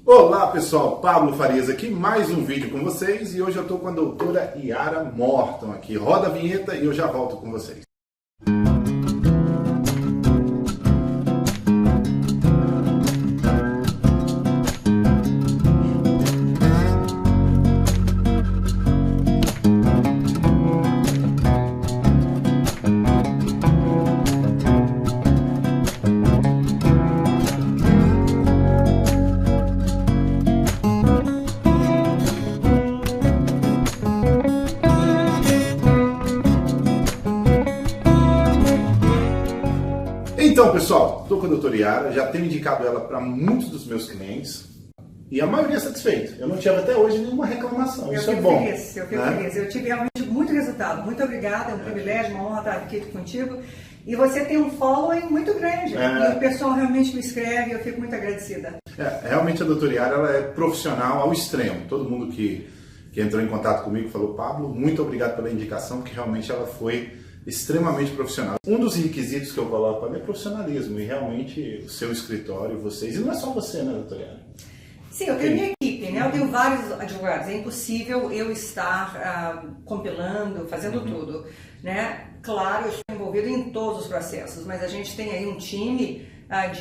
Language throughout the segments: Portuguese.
Olá pessoal, Pablo Farias aqui, mais um vídeo com vocês e hoje eu estou com a doutora Yara Morton aqui. Roda a vinheta e eu já volto com vocês. Então, pessoal, estou com a doutora Yara, já tenho indicado ela para muitos dos meus clientes e a maioria é satisfeita. Eu não tive até hoje nenhuma reclamação, isso é bom. Eu fico feliz. Eu tive realmente muito resultado. Muito obrigada, é um privilégio, uma honra estar aqui contigo. E você tem um following muito grande. E o pessoal realmente me escreve e eu fico muito agradecida. Realmente a doutora Yara ela é profissional ao extremo. Todo mundo que entrou em contato comigo falou, Pablo, muito obrigado pela indicação, porque realmente ela foi extremamente profissional. Um dos requisitos que eu coloco ali é profissionalismo, e realmente o seu escritório, vocês, e não é só você, né, doutora Yara? Sim, eu tenho minha equipe, né? Eu tenho vários advogados, é impossível eu estar compilando, fazendo tudo, né? Claro, eu estou envolvido em todos os processos, mas a gente tem aí um time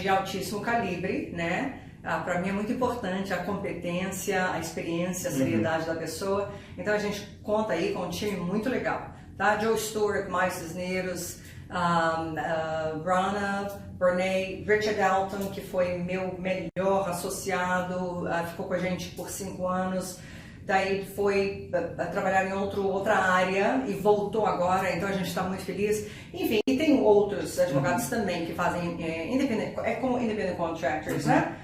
de altíssimo calibre, né? Para mim é muito importante a competência, a experiência, a seriedade da pessoa, então a gente conta aí com um time muito legal. Tá? Joe Stewart, Mais Cisneros, Brana, Bernay, Richard Dalton, que foi meu melhor associado, ficou com a gente por 5 anos, daí foi trabalhar em outra área e voltou agora, então a gente está muito feliz. Enfim, e tem outros advogados também que fazem como independent contractors, né?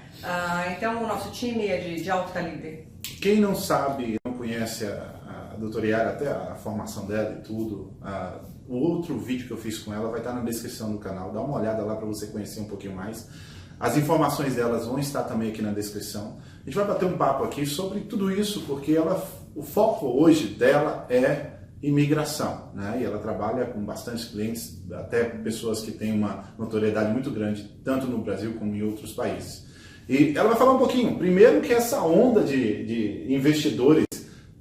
Então o nosso time é de alto calibre. Quem não sabe, não conhece a doutora Yara, até a formação dela e tudo, o outro vídeo que eu fiz com ela vai estar na descrição do canal, dá uma olhada lá para você conhecer um pouquinho mais. As informações delas vão estar também aqui na descrição. A gente vai bater um papo aqui sobre tudo isso, porque o foco hoje dela é imigração, né? E ela trabalha com bastantes clientes, até pessoas que têm uma notoriedade muito grande, tanto no Brasil como em outros países. E ela vai falar um pouquinho, primeiro que essa onda de investidores,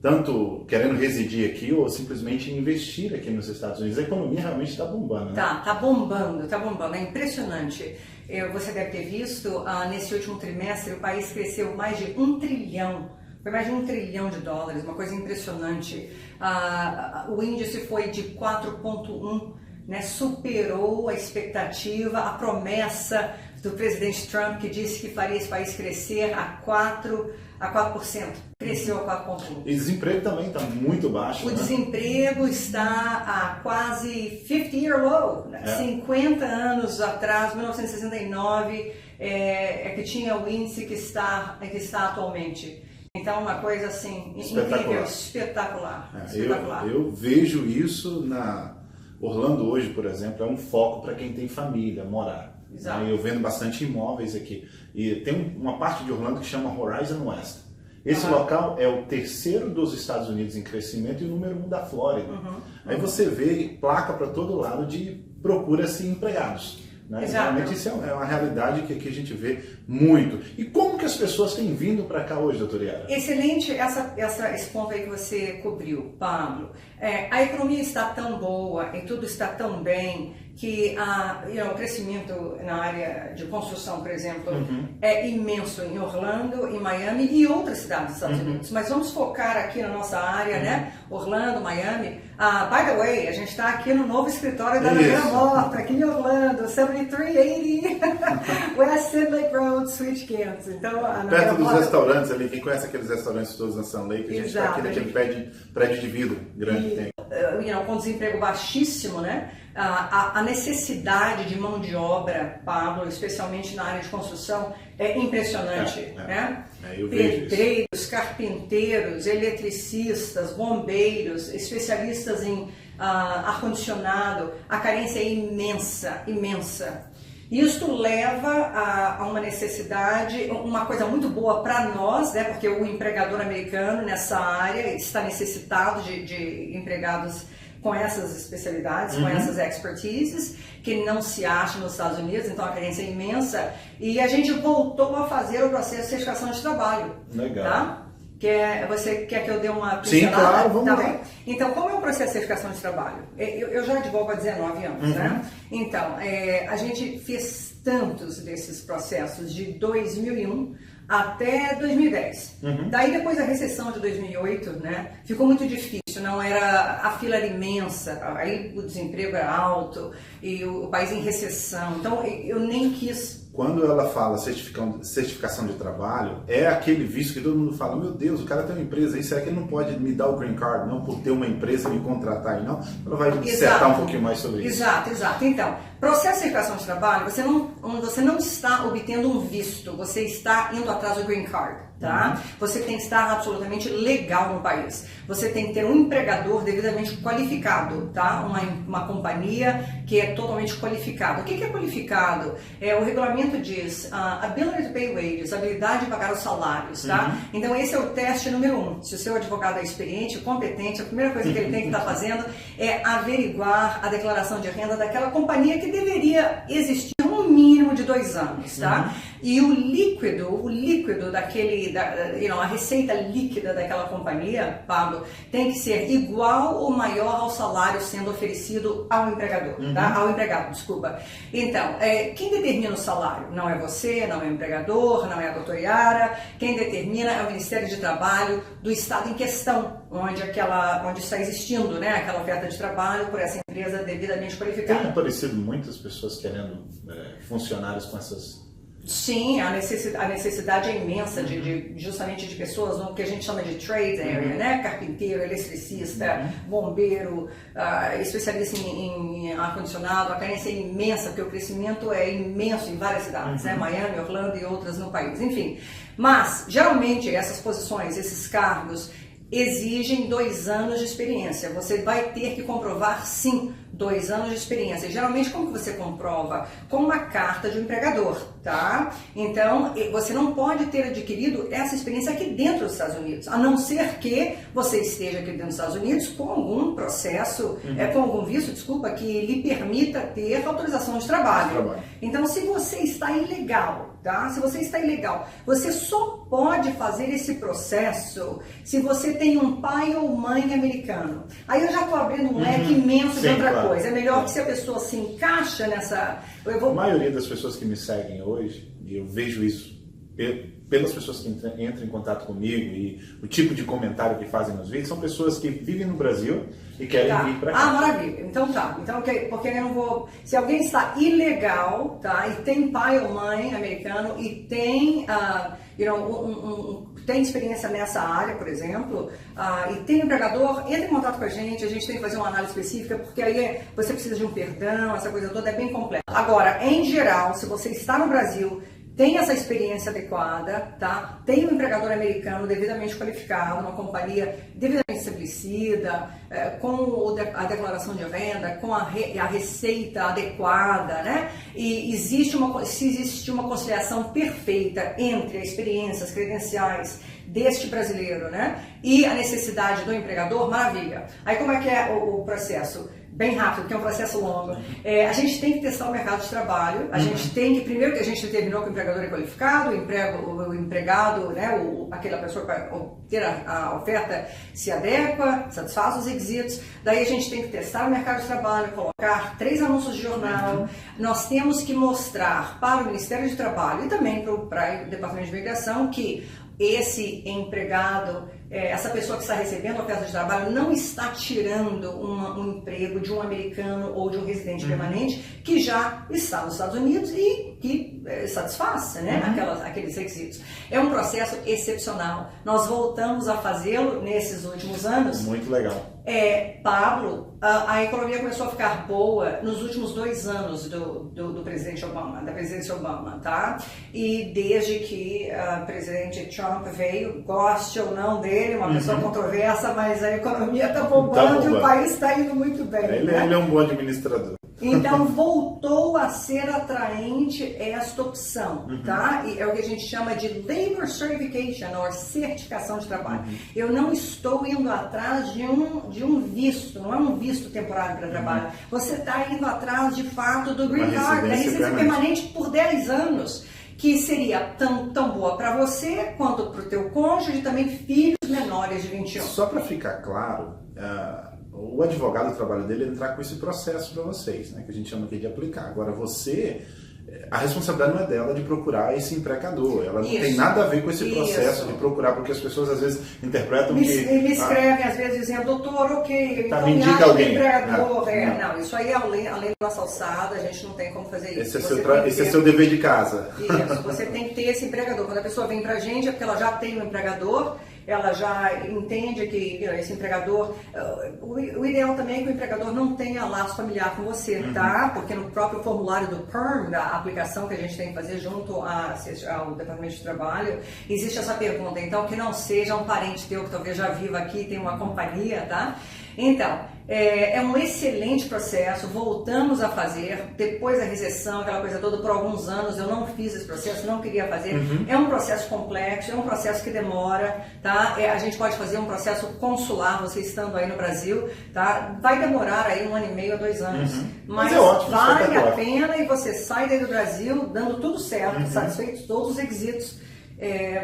tanto querendo residir aqui ou simplesmente investir aqui nos Estados Unidos, a economia realmente está bombando, né? Tá bombando, é impressionante. Você deve ter visto, nesse último trimestre o país cresceu mais de 1 trilhão, foi mais de $1 trilhão, uma coisa impressionante. O índice foi de 4,1, né, superou a expectativa, a promessa do presidente Trump, que disse que faria esse país crescer a 4%. Cresceu a 4,1%. E desemprego também está muito baixo. O desemprego está a quase 50-year low. Né? 50 anos atrás, 1969, que tinha o índice que está atualmente. Então, uma coisa assim, incrível, espetacular. Eu vejo isso na Orlando hoje, por exemplo, é um foco para quem tem família, morar. Exato. Eu vendo bastante imóveis aqui. E tem uma parte de Orlando que chama Horizon West. Esse local é o terceiro dos Estados Unidos em crescimento e o número 1 da Flórida. Aí você vê placa para todo lado de procura-se empregados. Né? Realmente isso é uma realidade que aqui a gente vê muito. E como que as pessoas têm vindo para cá hoje, doutora Yara? Excelente esse ponto aí que você cobriu, Pablo. A economia está tão boa e tudo está tão bem que o crescimento na área de construção, por exemplo, é imenso em Orlando, em Miami e outras cidades dos Estados Unidos. Mas vamos focar aqui na nossa área, né? Orlando, Miami. By the way, a gente está aqui no novo escritório da Yara Morton, aqui em Orlando, 7380 West Sidlake Road, Suite 500. Então, perto dos restaurantes ali, quem conhece aqueles restaurantes todos na Sun Lake, a gente está aqui naquele prédio de vidro grande que tem. Com desemprego baixíssimo, né? A necessidade de mão de obra, Pablo, especialmente na área de construção, é impressionante. Né? Pedreiros, carpinteiros, eletricistas, bombeiros, especialistas em ar-condicionado, a carência é imensa. Isto leva a uma necessidade, uma coisa muito boa para nós, né, porque o empregador americano nessa área está necessitado de empregados com essas especialidades, com essas expertises, que não se acham nos Estados Unidos, então a carência é imensa, e a gente voltou a fazer o processo de certificação de trabalho. Legal. Tá? Você quer que eu dê uma pincelada? Sim, claro, vamos lá. Bem? Então, como é o processo de certificação de trabalho? Eu já advogo há 19 anos, né? Então, a gente fez tantos desses processos de 2001 até 2010. Daí, depois da recessão de 2008, né, ficou muito difícil, não era, a fila era imensa, aí o desemprego era alto e o país em recessão, então eu nem quis. Quando ela fala certificação de trabalho, é aquele visto que todo mundo fala, meu Deus, o cara tem uma empresa aí, será que ele não pode me dar o green card, não, por ter uma empresa e me contratar aí, não? Ela vai dissertar um pouquinho mais sobre isso. Exato. Então, processo de certificação de trabalho, você não está obtendo um visto, você está indo atrás do green card. Tá? Você tem que estar absolutamente legal no país. Você tem que ter um empregador devidamente qualificado, tá? Uma companhia que é totalmente qualificada. O que é qualificado? O regulamento diz ability to pay wages, habilidade de pagar os salários, tá? Então esse é o teste número 1. Se o seu advogado é experiente, competente, a primeira coisa que ele tem que estar fazendo é averiguar a declaração de renda daquela companhia que deveria existir um mínimo de 2 anos, tá? E o líquido daquele, a receita líquida daquela companhia, Pablo, tem que ser igual ou maior ao salário sendo oferecido ao empregador, tá? Ao empregado, desculpa. Então, quem determina o salário? Não é você, não é o empregador, não é a doutora Yara. Quem determina é o Ministério de Trabalho do estado em questão, onde está existindo, né, aquela oferta de trabalho por essa empresa devidamente qualificada. Tem aparecido muitas pessoas querendo funcionários com essas... Sim, a necessidade é imensa justamente de pessoas no que a gente chama de trade area, né? Carpinteiro, eletricista, bombeiro, especialista em ar-condicionado. A carência é imensa, porque o crescimento é imenso em várias cidades, né? Miami, Orlando e outras no país, enfim. Mas, geralmente, essas posições, esses cargos, exigem 2 anos de experiência. Você vai ter que comprovar, sim, 2 anos de experiência. Geralmente, como que você comprova? Com uma carta de um empregador, tá? Então, você não pode ter adquirido essa experiência aqui dentro dos Estados Unidos, a não ser que você esteja aqui dentro dos Estados Unidos com algum processo, com algum visto, desculpa, que lhe permita ter autorização de trabalho. Então, se você está ilegal, tá? Se você está ilegal, você só pode fazer esse processo se você tem um pai ou mãe americano. Aí eu já estou abrindo um leque imenso de outra coisa. É melhor que se a pessoa se encaixa nessa... A maioria das pessoas que me seguem hoje, e eu vejo isso pelas pessoas que entram em contato comigo e o tipo de comentário que fazem nos vídeos, são pessoas que vivem no Brasil e querem vir para cá. Maravilha. Então tá. Então, porque eu não vou... Se alguém está ilegal, tá? E tem pai ou mãe americano e tem... tem experiência nessa área, por exemplo, e tem um empregador, entre em contato com a gente tem que fazer uma análise específica, porque aí você precisa de um perdão, essa coisa toda é bem complexa. Agora, em geral, se você está no Brasil, tem essa experiência adequada, tá? Tem um empregador americano devidamente qualificado, uma companhia devidamente estabelecida, com a declaração de renda, com a receita adequada, né? E se existe uma conciliação perfeita entre a experiência, as credenciais deste brasileiro, né? E a necessidade do empregador, maravilha. Aí como é que é o processo? Bem rápido, porque é um processo longo. A gente tem que testar o mercado de trabalho, a gente tem que, primeiro que a gente determinou que o empregador é qualificado, o empregado, né, aquela pessoa para ter a oferta se adequa, satisfaz os requisitos, daí a gente tem que testar o mercado de trabalho, colocar 3 anúncios de jornal, nós temos que mostrar para o Ministério de Trabalho e também para o Departamento de Imigração que esse empregado, essa pessoa que está recebendo a oferta de trabalho não está tirando um emprego de um americano ou de um residente permanente que já está nos Estados Unidos e que satisfaz, né, aqueles requisitos. É um processo excepcional. Nós voltamos a fazê-lo nesses últimos anos. Muito legal. Pablo, a economia começou a ficar boa nos últimos 2 anos do presidente Obama, da presidência Obama, tá? E desde que o presidente Trump veio, goste ou não dele, uma pessoa controversa, mas a economia está bombando e o país está indo muito bem. Ele é um bom administrador. Então, voltou a ser atraente esta opção, tá? E é o que a gente chama de Labor Certification, ou certificação de trabalho. Eu não estou indo atrás de um visto, não é um visto temporário para trabalho. Você está indo atrás, de fato, do Green Card, da residência permanente por 10 anos, que seria tão boa para você, quanto para o teu cônjuge e também filhos menores de 21. Só para ficar claro, o advogado, o trabalho dele é entrar com esse processo para vocês, né, que a gente chama aqui de aplicar. Agora você, a responsabilidade não é dela de procurar esse empregador, ela não tem nada a ver com esse processo de procurar, porque as pessoas às vezes interpretam me escrevem às vezes dizendo, doutor, ok, então me indica alguém. Empregador. Não, isso aí é além da nossa alçada, a gente não tem como fazer isso. Esse é seu dever de casa. Isso, você tem que ter esse empregador. Quando a pessoa vem pra gente é porque ela já tem um empregador, ela já entende que esse empregador... O ideal também é que o empregador não tenha laço familiar com você, tá? Porque no próprio formulário do PERM, da aplicação que a gente tem que fazer junto ao Departamento de Trabalho, existe essa pergunta. Então, que não seja um parente teu que talvez já viva aqui, tem uma companhia, tá? Então, é um excelente processo, voltamos a fazer, depois da recessão, aquela coisa toda, por alguns anos eu não fiz esse processo, não queria fazer. É um processo complexo, é um processo que demora, tá? A gente pode fazer um processo consular, você estando aí no Brasil, tá? Vai demorar aí 1 ano e meio a 2 anos, mas ótimo, vale a pena e você sai daí do Brasil dando tudo certo, satisfeitos todos os requisitos.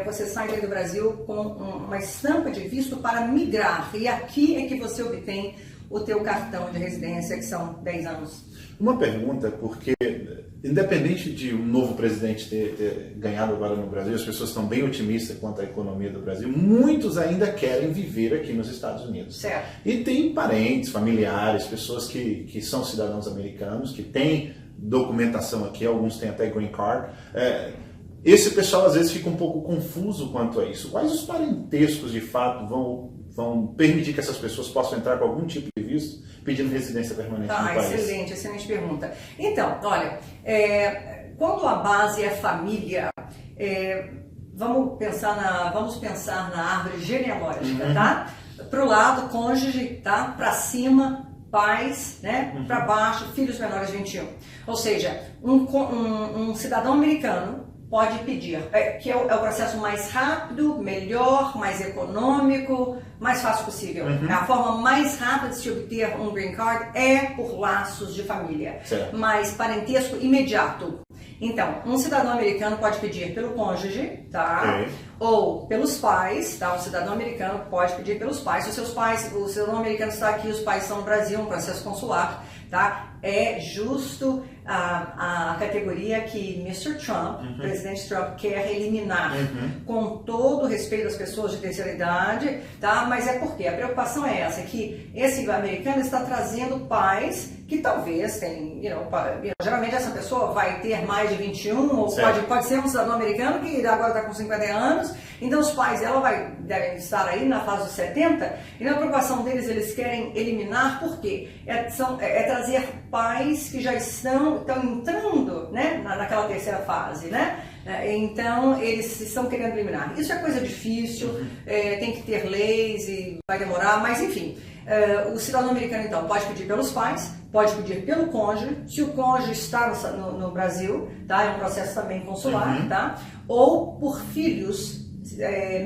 Você sai daí do Brasil com uma estampa de visto para migrar, e aqui é que você obtém o teu cartão de residência, que são 10 anos. Uma pergunta, porque independente de um novo presidente ter ganhado agora no Brasil, as pessoas estão bem otimistas quanto à economia do Brasil, muitos ainda querem viver aqui nos Estados Unidos. Certo. E tem parentes, familiares, pessoas que são cidadãos americanos, que têm documentação aqui, alguns têm até green card. Esse pessoal às vezes fica um pouco confuso quanto a isso. Quais os parentescos de fato vão permitir que essas pessoas possam entrar com algum tipo de visto pedindo residência permanente no país? Excelente pergunta. Então, olha, quando a base é família, vamos pensar na árvore genealógica, tá? Para o lado, cônjuge, tá? Para cima, pais, né? Para baixo, filhos menores de 21. Ou seja, um cidadão americano pode pedir, que é o processo mais rápido, melhor, mais econômico, mais fácil possível. A forma mais rápida de se obter um green card é por laços de família, mas parentesco imediato. Então, um cidadão americano pode pedir pelo cônjuge, tá? Ou pelos pais, tá? Um cidadão americano pode pedir pelos pais. Se o cidadão americano está aqui, os pais estão no Brasil, um processo consular, tá? É justo a categoria que Mr. Trump, presidente Trump, quer eliminar, com todo o respeito às pessoas de terceira idade, tá? Mas é porque a preocupação é essa, que esse americano está trazendo pais que talvez tem, geralmente essa pessoa vai ter mais de 21, ou pode ser um cidadão americano que agora está com 50 anos, então os pais dela devem estar aí na fase dos 70, e na preocupação deles, eles querem eliminar, por quê? É trazer pais que já estão entrando, né, naquela terceira fase, né? Então, eles estão querendo eliminar. Isso é coisa difícil, tem que ter leis e vai demorar, mas enfim. O cidadão americano, então, pode pedir pelos pais, pode pedir pelo cônjuge, se o cônjuge está no Brasil, tá? É um processo também consular, tá? Ou por filhos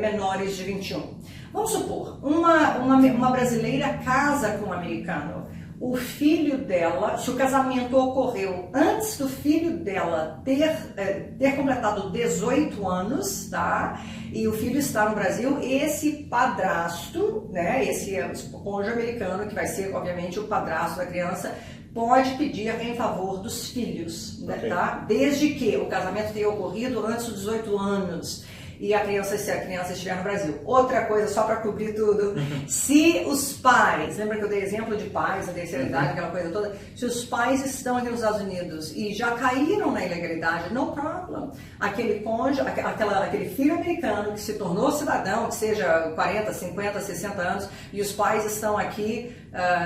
menores de 21. Vamos supor, uma brasileira casa com um americano. O filho dela, se o casamento ocorreu antes do filho dela ter completado 18 anos, tá? E o filho está no Brasil, esse padrasto, né? Esse cônjuge americano, que vai ser, obviamente, o padrasto da criança, pode pedir em favor dos filhos, né, tá? Desde que o casamento tenha ocorrido antes dos 18 anos. E se a criança estiver no Brasil. Outra coisa, só para cobrir tudo, se os pais, lembra que eu dei exemplo de pais, a terceira idade, aquela coisa toda, se os pais estão aqui nos Estados Unidos e já caíram na ilegalidade, no problem. Aquele cônjuge, aquele filho americano que se tornou cidadão, que seja 40, 50, 60 anos, e os pais estão aqui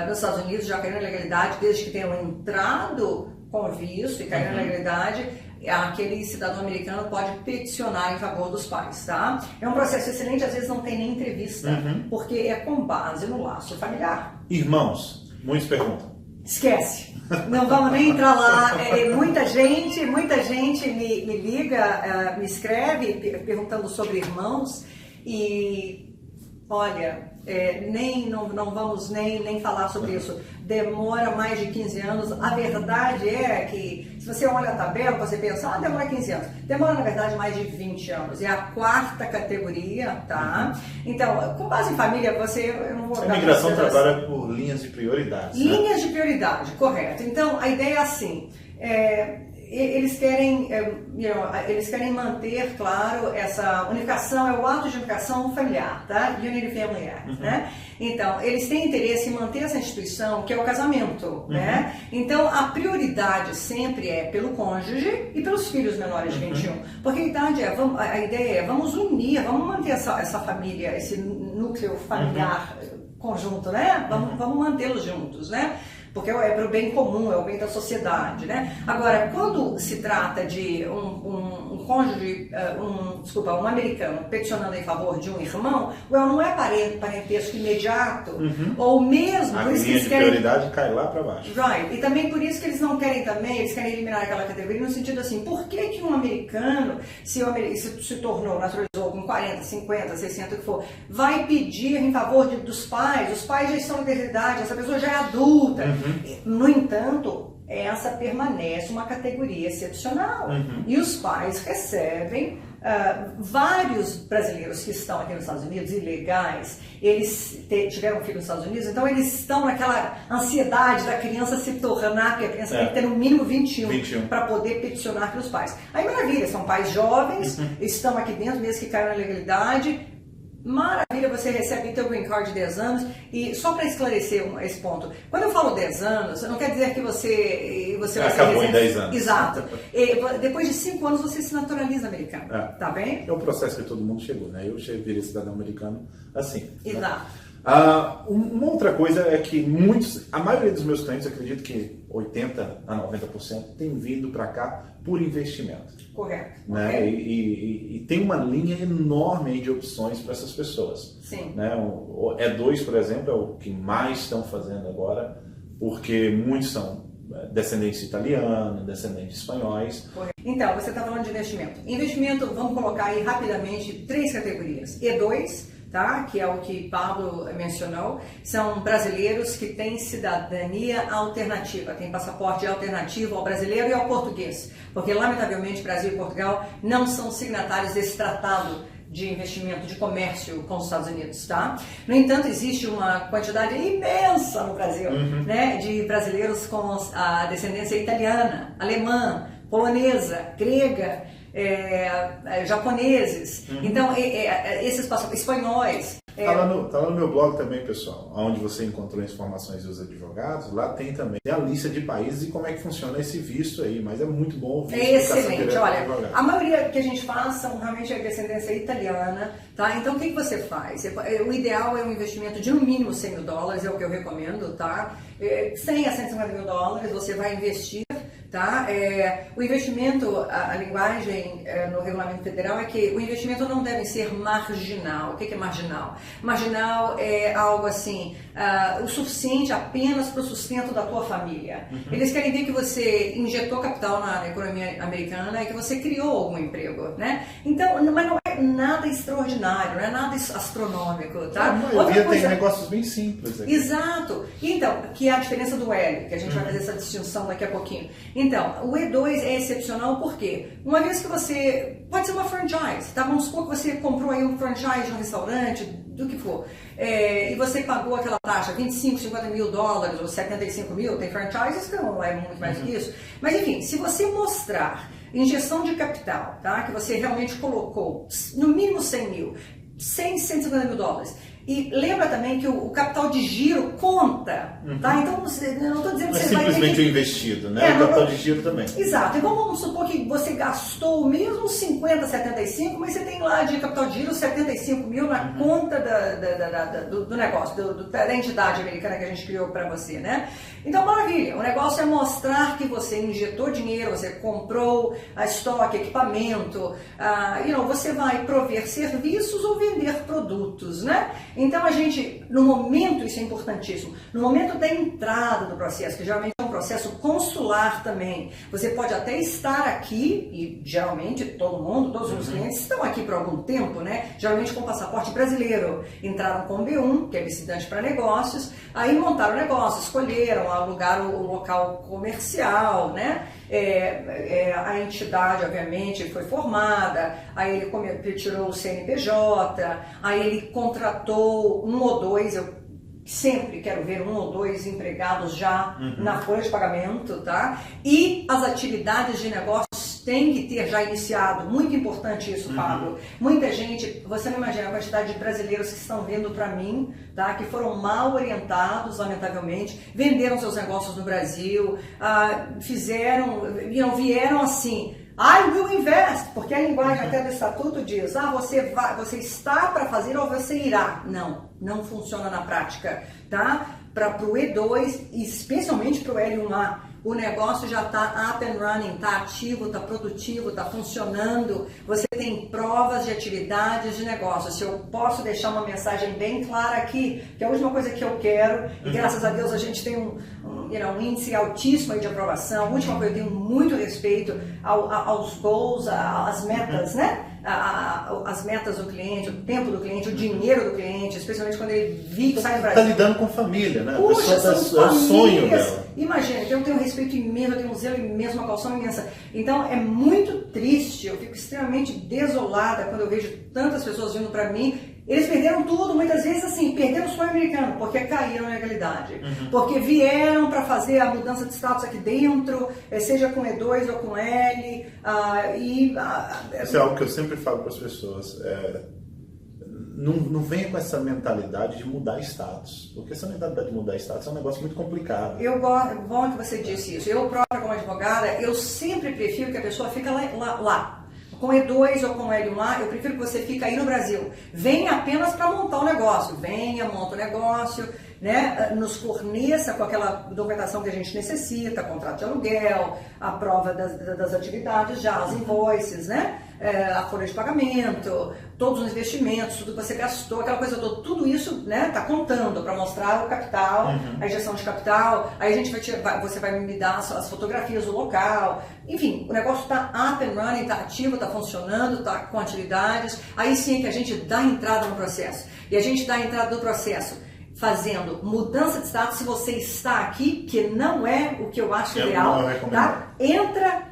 nos Estados Unidos, já caíram na ilegalidade, desde que tenham entrado com visto e caíram na ilegalidade, aquele cidadão americano pode peticionar em favor dos pais, tá? É um processo excelente, às vezes não tem nem entrevista, porque é com base no laço familiar. Irmãos, muitos perguntam. Esquece. Não vamos nem entrar lá. Muita gente me liga, me escreve perguntando sobre irmãos e olha, não vamos nem falar sobre isso. Demora mais de 15 anos. A verdade é que, se você olha a tabela, você pensa, demora 15 anos. Demora, na verdade, mais de 20 anos. É a 4ª categoria, tá? Então, com base em família, eu não vou... A imigração trabalha por linhas de prioridade. Linhas de prioridade, correto. Então, a ideia é assim... Eles querem manter, claro, essa unificação, é o ato de unificação familiar, tá? Unity Family Act, né? Então, eles têm interesse em manter essa instituição, que é o casamento, né? Então, a prioridade sempre é pelo cônjuge e pelos filhos menores de 21. Porque a ideia é, vamos unir, vamos manter essa família, esse núcleo familiar conjunto, né? Vamos mantê-los juntos, né? Porque é para o bem comum, é o bem da sociedade, né? Agora, quando se trata de um cônjuge, um americano peticionando em favor de um irmão, não é parentesco imediato, ou mesmo... A linha de prioridade cai lá para baixo. Right. E também por isso que eles não querem eles querem eliminar aquela categoria no sentido assim, por que um americano, se tornou, naturalizou com 40, 50, 60, o que for, vai pedir em favor dos pais? Os pais já estão na terceira idade, essa pessoa já é adulta. No entanto, essa permanece uma categoria excepcional. E os pais recebem, vários brasileiros que estão aqui nos Estados Unidos, ilegais, eles tiveram filho nos Estados Unidos, então eles estão naquela ansiedade da criança se tornar, que a criança tem que ter no mínimo 21. Para poder peticionar pelos pais. Aí maravilha, são pais jovens, estão aqui dentro, mesmo que caiam na legalidade. Maravilha, você recebe teu green card de 10 anos. E só para esclarecer esse ponto, quando eu falo 10 anos, não quer dizer que você vai acabou em 10 anos. Exato. Depois de 5 anos você se naturaliza americano, tá bem? É o processo que todo mundo chegou, né? Eu virei cidadão americano assim. Exato. Né? Uma outra coisa é que a maioria dos meus clientes, acredito que 80% a 90%, tem vindo para cá por investimento. Correto. Né? E tem uma linha enorme aí de opções para essas pessoas. Sim. Né? O E2, por exemplo, é o que mais estão fazendo agora, porque muitos são descendentes italianos, descendentes espanhóis. Então, você está falando de investimento. Investimento, vamos colocar aí rapidamente 3 categorias. E2, tá? Que é o que Pablo mencionou, são brasileiros que têm cidadania alternativa, têm passaporte alternativo ao brasileiro e ao português, porque lamentavelmente Brasil e Portugal não são signatários desse tratado de investimento, de comércio com os Estados Unidos, tá? No entanto, existe uma quantidade imensa no Brasil, né, de brasileiros com a descendência italiana, alemã, polonesa, grega, japoneses, então esses espanhóis. Tá lá no meu blog também, pessoal, onde você encontrou informações dos advogados. Lá tem também a lista de países e como é que funciona esse visto aí, mas é muito bom ouvir. Excelente, olha, a maioria que a gente faz são realmente a descendência italiana, tá? Então o que você faz? O ideal é um investimento de no mínimo $100 mil, é o que eu recomendo, tá? 100 a 150 mil dólares você vai investir. Tá? O investimento, a linguagem no regulamento federal é que o investimento não deve ser marginal. O que é marginal? Marginal é algo assim, o suficiente apenas para o sustento da tua família. Eles querem ver que você injetou capital na economia americana e que você criou algum emprego, né? Então, mas não é nada extraordinário, não é nada astronômico, tá? A maioria tem negócios bem simples aqui. Exato. Então, que é a diferença do L, que a gente vai fazer essa distinção daqui a pouquinho. Então, o E2 é excepcional porque, uma vez que você, pode ser uma franchise, tá? Vamos supor que você comprou aí um franchise de um restaurante, do que for, e você pagou aquela taxa, 25, 50 mil dólares ou 75 mil, tem franchises que não é muito mais do que isso, mas enfim, se você mostrar injeção de capital, tá? Que você realmente colocou no mínimo 100 mil, 100, 150 mil dólares, e lembra também que o capital de giro conta, tá? Então, eu não estou dizendo que você vai... Não é simplesmente o investido, né? O capital de giro também. Exato. Então, vamos supor que você gastou mesmo 50, 75, mas você tem lá de capital de giro 75 mil na conta do negócio, da entidade americana que a gente criou para você, né? Então, maravilha. O negócio é mostrar que você injetou dinheiro, você comprou estoque, equipamento, você vai prover serviços ou vender produtos, né? Então a gente, no momento, isso é importantíssimo, no momento da entrada do processo, que geralmente é um processo consular também. Você pode até estar aqui, e geralmente todos os clientes estão aqui por algum tempo, né? Geralmente com passaporte brasileiro. Entraram com o B1, que é visitante para negócios, aí montaram o negócio, escolheram, alugaram o local comercial, né? A entidade, obviamente, foi formada, aí ele tirou o CNPJ, aí ele contratou 1 ou 2, eu sempre quero ver 1 ou 2 empregados já na folha de pagamento, tá? E as atividades de negócios têm que ter já iniciado. Muito importante isso, Pablo. Muita gente, você não imagina a quantidade de brasileiros que estão vindo para mim, tá? Que foram mal orientados, lamentavelmente, venderam seus negócios no Brasil, vieram assim, I will invest, porque a linguagem até do estatuto diz, você está para fazer ou você irá. Não funciona na prática, tá? Para o E2, especialmente para o L1A, o negócio já está up and running, está ativo, está produtivo, está funcionando, você tem provas de atividades de negócio. Se eu posso deixar uma mensagem bem clara aqui, que é a última coisa que eu quero, e graças a Deus a gente tem um índice altíssimo aí de aprovação. A última coisa, eu tenho muito respeito aos goals, às metas, né? As metas do cliente, o tempo do cliente, o dinheiro do cliente, especialmente quando ele sai do Brasil. Está lidando com família, né? Puxa, é o sonho dela. Imagina, eu tenho um respeito imenso, eu tenho um zelo imenso, uma caução imensa. Então é muito triste, eu fico extremamente desolada quando eu vejo tantas pessoas vindo para mim. Eles perderam tudo, muitas vezes assim, perderam o sonho americano, porque caíram na legalidade. Porque vieram para fazer a mudança de status aqui dentro, seja com E2 ou com L. Isso é algo que eu sempre falo para as pessoas. Não venha com essa mentalidade de mudar status, porque essa mentalidade de mudar status é um negócio muito complicado. Bom que você disse isso. Eu própria, como advogada, eu sempre prefiro que a pessoa fique lá. Com E2 ou com L1A, eu prefiro que você fique aí no Brasil. Venha apenas para montar o negócio. Venha, monta o negócio, né? Nos forneça com aquela documentação que a gente necessita, contrato de aluguel, a prova das atividades já, as invoices, né? A folha de pagamento, todos os investimentos, tudo que você gastou, aquela coisa toda, tudo isso, né, tá contando para mostrar o capital, a injeção de capital. Aí você vai me dar as fotografias do local. Enfim, o negócio está up and running, está ativo, está funcionando, está com atividades. Aí sim é que a gente dá entrada no processo. E a gente dá entrada no processo fazendo mudança de status. Se você está aqui, que não é o que eu acho ideal, tá? Entra,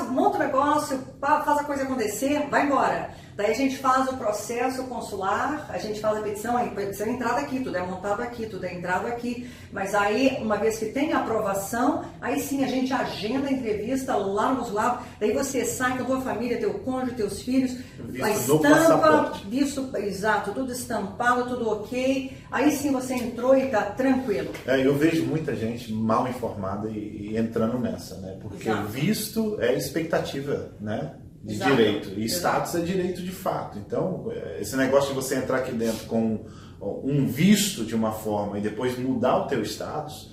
monta o negócio, faz a coisa acontecer, vai embora. Daí a gente faz o processo consular, a gente faz a petição, aí petição é entrada aqui, tudo é montado aqui, tudo é entrado aqui. Mas aí, uma vez que tem a aprovação, aí sim a gente agenda a entrevista lá no consulado. Daí você sai com a tua família, teu cônjuge, teus filhos, a estampa, visto, exato, tudo estampado, tudo ok. Aí sim você entrou e está tranquilo. Eu vejo muita gente mal informada e entrando nessa, né? Porque visto é expectativa, né? De direito. E status é direito de fato. Então, esse negócio de você entrar aqui dentro com um visto de uma forma e depois mudar o teu status,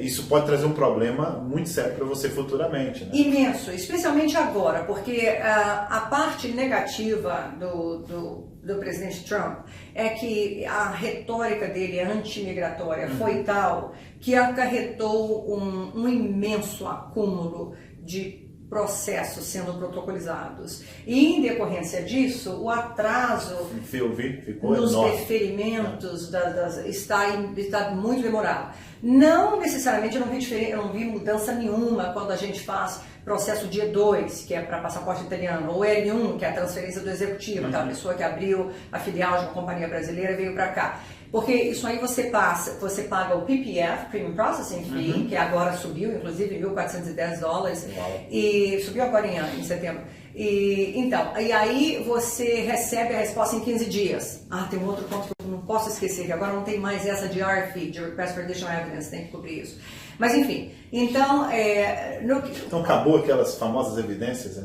isso pode trazer um problema muito sério para você futuramente. Né? Imenso, especialmente agora, porque a parte negativa do presidente Trump é que a retórica dele anti-migratória foi tal que acarretou um imenso acúmulo de processos sendo protocolizados. E, em decorrência disso, o atraso nos deferimentos está muito demorado. Não necessariamente, eu não vi mudança nenhuma quando a gente faz processo dia 2, que é para passaporte italiano, ou L1, que é a transferência do executivo, aquela pessoa que abriu a filial de uma companhia brasileira e veio para cá. Porque isso aí você paga o PPF, Premium Processing Fee, que agora subiu, inclusive, $1.410, e subiu agora em setembro. E aí você recebe a resposta em 15 dias. Tem um outro ponto que eu não posso esquecer, que agora não tem mais essa de RFE, de Request for Additional Evidence, tem que cobrir isso. Mas enfim, então acabou aquelas famosas evidências?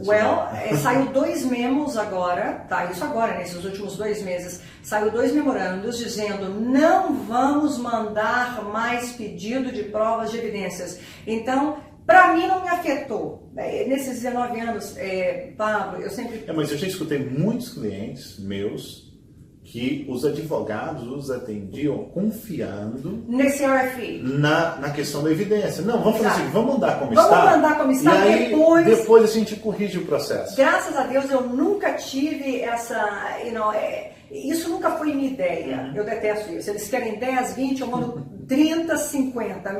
Saiu 2 memos agora, tá? Isso agora, nesses últimos 2 meses, saiu 2 memorandos dizendo não vamos mandar mais pedido de provas de evidências. Então, para mim não me afetou. Nesses 19 anos, Pablo, eu sempre... Mas eu já escutei muitos clientes meus que os advogados os atendiam confiando nesse RFE. Na questão da evidência. Não, vamos fazer assim, vamos mandar como está. Vamos mandar como está e aí, depois a gente corrige o processo. Graças a Deus eu nunca tive essa... isso nunca foi minha ideia. Eu detesto isso. Eles querem 10, 20, eu mando 30, 50.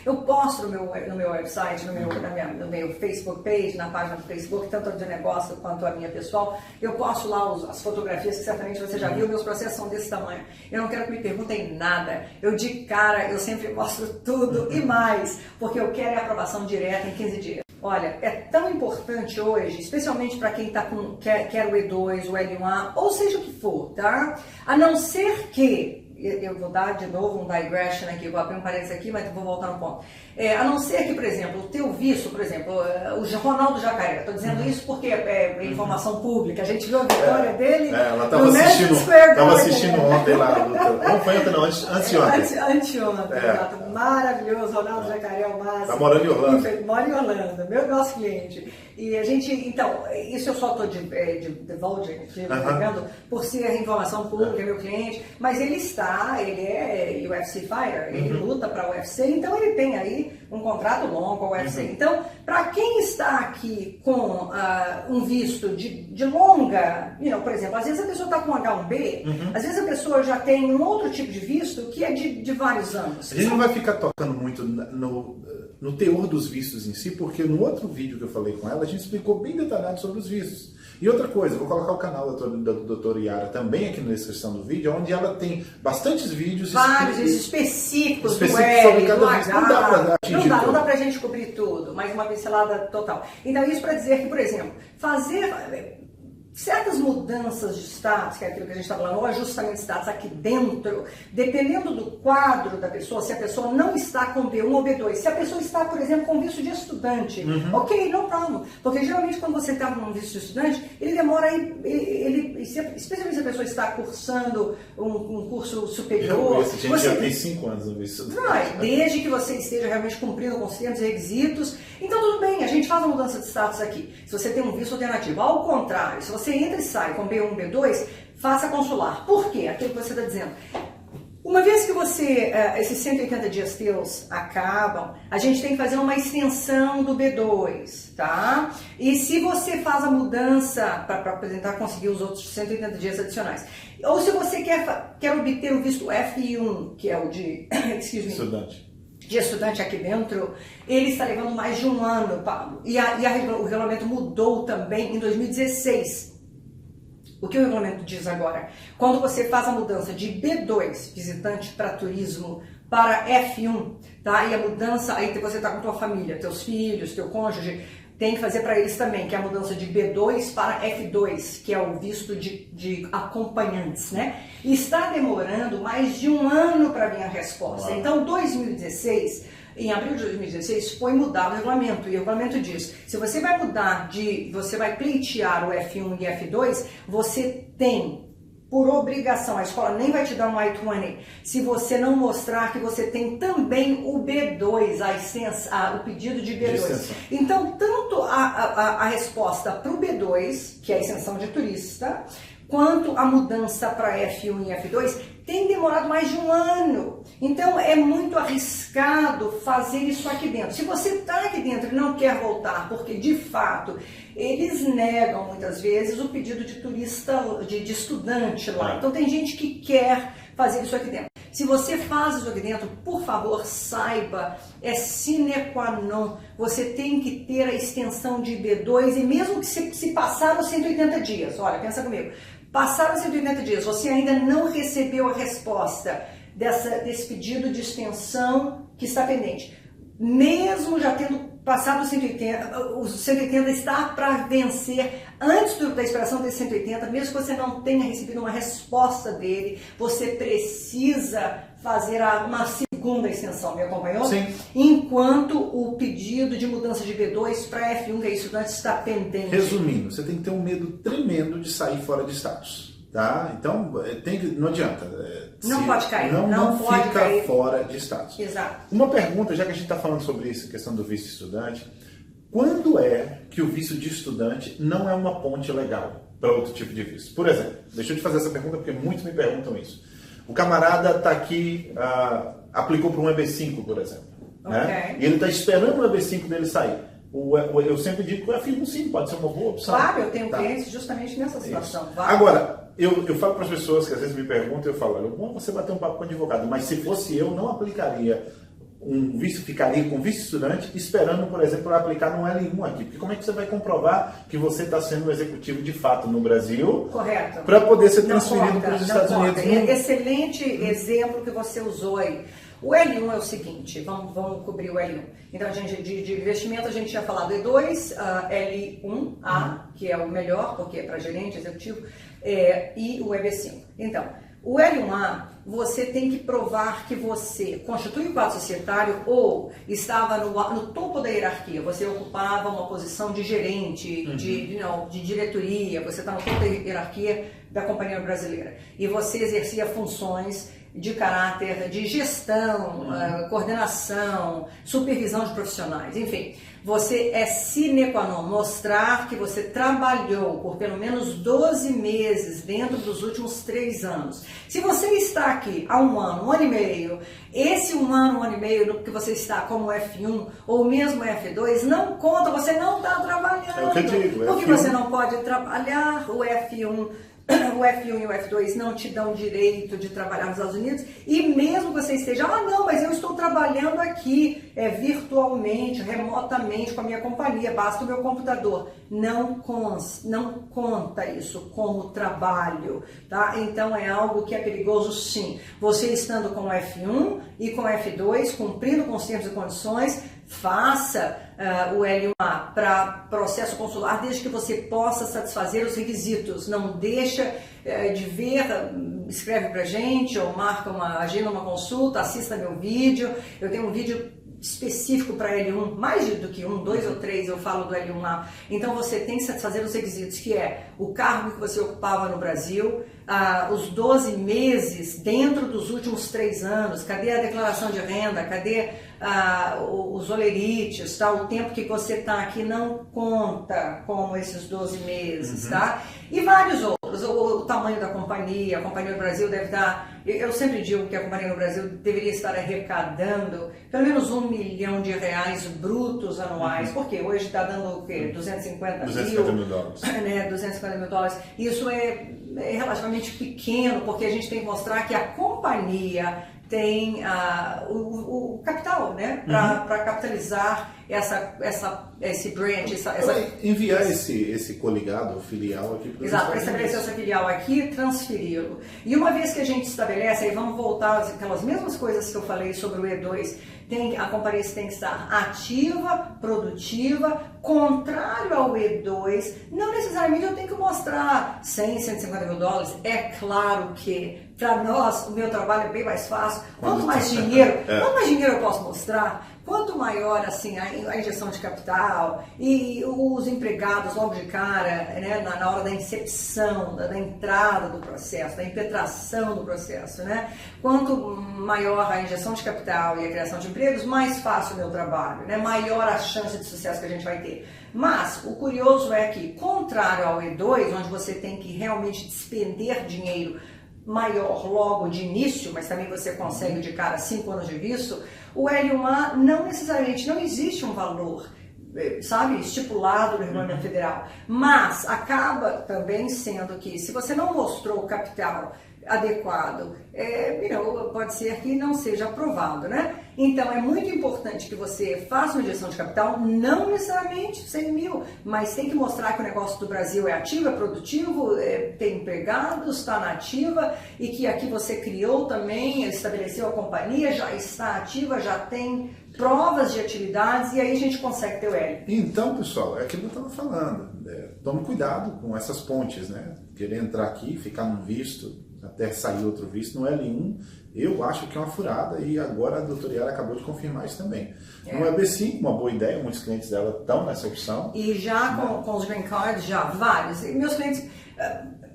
Eu posto no meu website, no meu Facebook page, na página do Facebook, tanto de negócio quanto a minha pessoal. Eu posto lá as fotografias que certamente você já viu. Meus processos são desse tamanho. Eu não quero que me perguntem nada. Eu de cara, eu sempre mostro tudo e mais, porque eu quero a aprovação direta em 15 dias. Olha, é tão importante hoje, especialmente para quem quer o E2, o L1A, ou seja o que for, tá? A não ser que, eu vou dar de novo um digression aqui, vou abrir um parênteses aqui, mas vou voltar no ponto. A não ser que, por exemplo, o teu visto, por exemplo, o Ronaldo Jacaré, estou dizendo isso porque é informação pública, a gente viu a vitória dele. Ela estava assistindo ontem lá. Não foi ontem, não, anteontem. Anteontem, maravilhoso, Ronaldo Jacaré, o máximo. Está morando em Orlando. Mora em Orlando, nosso cliente. E a gente, então, isso eu só estou divulgando por ser informação pública, meu cliente, mas ele é UFC fighter, ele luta para o UFC, então ele tem aí um contrato longo com a UFC. Então, para quem está aqui com um visto de longa, por exemplo, às vezes a pessoa está com H1B, às vezes a pessoa já tem um outro tipo de visto que é de vários anos. A gente não vai ficar tocando muito no teor dos vistos em si, porque no outro vídeo que eu falei com ela, a gente explicou bem detalhado sobre os vistos. E outra coisa, vou colocar o canal da doutora Yara também aqui na descrição do vídeo, onde ela tem bastantes vídeos específicos do L, do H. Não dá pra gente cobrir tudo, mas uma pincelada total. Então isso para dizer que, por exemplo, fazer certas mudanças de status, que é aquilo que a gente está falando, ou ajustamento de status aqui dentro, dependendo do quadro da pessoa, se a pessoa não está com B1 ou B2, se a pessoa está, por exemplo, com visto de estudante, ok, não problem, porque geralmente quando você está com um visto de estudante, ele demora, especialmente se a pessoa está cursando um curso superior. A gente já tem 5 anos no visto de estudante. Desde que você esteja realmente cumprindo com os requisitos, então tudo bem, a gente faz a mudança de status aqui, se você tem um visto alternativo. Ao contrário, se você entra e sai com B1, B2, faça consular. Por quê? Aquilo que você está dizendo. Uma vez que esses 180 dias teus acabam, a gente tem que fazer uma extensão do B2, tá? E se você faz a mudança para tentar conseguir os outros 180 dias adicionais, ou se você quer obter o visto F1, que é o de estudante aqui dentro, ele está levando mais de um ano, Pablo. E o regulamento mudou também em 2016. O que o regulamento diz agora? Quando você faz a mudança de B2, visitante para turismo, para F1, tá? E a mudança, aí você está com tua família, teus filhos, teu cônjuge, tem que fazer para eles também, que é a mudança de B2 para F2, que é o visto de acompanhantes, né? E está demorando mais de um ano para vir a resposta. Então, 2016... Em abril de 2016 foi mudado o regulamento, e o regulamento diz, se você vai você vai pleitear o F1 e F2, você tem, por obrigação, a escola nem vai te dar um I-20, se você não mostrar que você tem também o B2, o pedido de B2. Então, tanto a resposta para o B2, que é a extensão de turista, quanto a mudança para F1 e F2, tem demorado mais de um ano. Então, é muito arriscado fazer isso aqui dentro. Se você está aqui dentro e não quer voltar, porque, de fato, eles negam, muitas vezes, o pedido de turista, de estudante lá. Então, tem gente que quer fazer isso aqui dentro. Se você faz isso aqui dentro, por favor, saiba, é sine qua non. Você tem que ter a extensão de B2, e mesmo que se passar os 180 dias, olha, pensa comigo, passaram os 180 dias, você ainda não recebeu a resposta desse pedido de extensão que está pendente. Mesmo já tendo passado os 180 está para vencer antes da expiração desses 180, mesmo que você não tenha recebido uma resposta dele, você precisa fazer uma segunda extensão, me acompanhou? Sim. Enquanto o pedido de mudança de B2 para F1, que é estudante, está pendente. Resumindo, você tem que ter um medo tremendo de sair fora de status. Tá? Então, não adianta. Não pode cair. Não pode fica cair fora de status. Exato. Uma pergunta, já que a gente está falando sobre isso, questão do visto de estudante, quando é que o visto de estudante não é uma ponte legal? para outro tipo de visto. Por exemplo, deixa eu te fazer essa pergunta porque muitos me perguntam isso. O camarada está aqui, aplicou para um EB5, por exemplo, né? E ele está esperando o EB5 dele sair. Eu sempre digo que o F1 sim, pode ser uma boa opção. Claro, eu tenho clientes justamente nessa situação. Agora, eu falo para as pessoas que às vezes me perguntam, eu falo, olha, bom você bater um papo com o advogado, mas se fosse eu, não aplicaria um visto, ficaria com visto estudante esperando, por exemplo, aplicar no L1 aqui. Porque como é que você vai comprovar que você está sendo um executivo de fato no Brasil? Correto. Para poder ser transferido para os Estados Unidos. Excelente exemplo que você usou aí. O L1 é o seguinte, vamos cobrir o L1. Então, de investimento, a gente tinha falado E2, L1A, que é o melhor, porque é para gerente, executivo, e o EB5. Então, o L1A, você tem que provar que você constitui um quadro societário ou estava no topo da hierarquia, você ocupava uma posição de gerente, de diretoria, você está no topo da hierarquia da Companhia Brasileira e você exercia funções de caráter de gestão, coordenação, supervisão de profissionais, enfim. Você é sine qua non, mostrar que você trabalhou por pelo menos 12 meses dentro dos últimos 3 anos. Se você está aqui há um ano e meio, esse um ano e meio que você está como F1 ou mesmo F2, não conta, você não está trabalhando. É o que eu digo, porque você não pode trabalhar o F1. O F1 e o F2 não te dão direito de trabalhar nos Estados Unidos e mesmo que você esteja, não, mas eu estou trabalhando aqui virtualmente, remotamente com a minha companhia, basta o meu computador. Não conta isso como trabalho, tá? Então é algo que é perigoso sim. Você estando com o F1 e com o F2, cumprindo com os termos e condições, faça o L1A para processo consular desde que você possa satisfazer os requisitos. Não deixa de ver, escreve pra gente ou agenda uma consulta, assista meu vídeo. Eu tenho um vídeo específico para L1, mais do que 1, 2 ou 3 eu falo do L1A. Então você tem que satisfazer os requisitos, que é o cargo que você ocupava no Brasil, os 12 meses dentro dos últimos 3 anos, cadê a declaração de renda, cadê os olerites, tá? O tempo que você está aqui não conta como esses 12 meses, tá? E vários outros, o tamanho da companhia, a Companhia do Brasil deve dar, eu sempre digo que a Companhia do Brasil deveria estar arrecadando pelo menos R$1 milhão brutos anuais, porque hoje está dando o quê? 250 mil dólares. Né? 250 mil dólares. Isso é relativamente pequeno, porque a gente tem que mostrar que a companhia tem o capital, né, para capitalizar esse branch, enviar esse coligado, filial aqui para exato, para estabelecer essa filial aqui e transferi-lo. E uma vez que a gente estabelece, aí vamos voltar aquelas mesmas coisas que eu falei sobre o E2, a companhia tem que estar ativa, produtiva, contrário ao E2, não necessariamente eu tenho que mostrar 100, 150 mil dólares, é claro que para nós o meu trabalho é bem mais fácil, quanto mais dinheiro eu posso mostrar, quanto maior assim, a injeção de capital e os empregados logo de cara, né, na hora da incepção, da entrada do processo, da impetração do processo, né? Quanto maior a injeção de capital e a criação de empregos, mais fácil o meu trabalho, né? Maior a chance de sucesso que a gente vai ter. Mas o curioso é que, contrário ao E2, onde você tem que realmente despender dinheiro maior logo de início, mas também você consegue de cara 5 anos de visto, o L1A não necessariamente, não existe um valor, sabe, estipulado no regulamento federal, mas acaba também sendo que se você não mostrou o capital adequado, pode ser que não seja aprovado, né? Então é muito importante que você faça uma injeção de capital, não necessariamente 100 mil, mas tem que mostrar que o negócio do Brasil é ativo, é produtivo, tem empregados, está na ativa e que aqui você criou também, estabeleceu a companhia, já está ativa, já tem provas de atividades e aí a gente consegue ter o L. Então, pessoal, é aquilo que eu estava falando, tome cuidado com essas pontes, né? Querer entrar aqui, ficar num visto, até sair outro visto, no L1, eu acho que é uma furada e agora a doutora Yara acabou de confirmar isso também. No EB5, uma boa ideia, muitos clientes dela estão nessa opção. E já com os green cards, já vários. E meus clientes,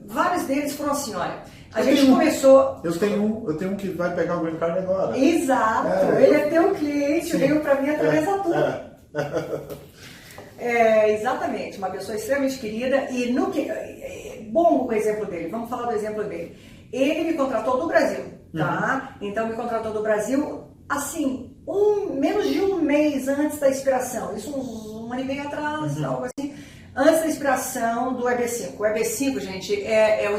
vários deles foram assim, olha, a gente começou... Eu tenho um que vai pegar o green card agora. Exato, ele é teu cliente, veio para mim através da tua. Exatamente, uma pessoa extremamente querida e bom o exemplo dele, vamos falar do exemplo dele. Ele me contratou do Brasil, tá? Então me contratou do Brasil, assim, menos de um mês antes da expiração, isso um ano e meio atrás, algo assim. Antes da expiração do EB5. O EB5, gente, é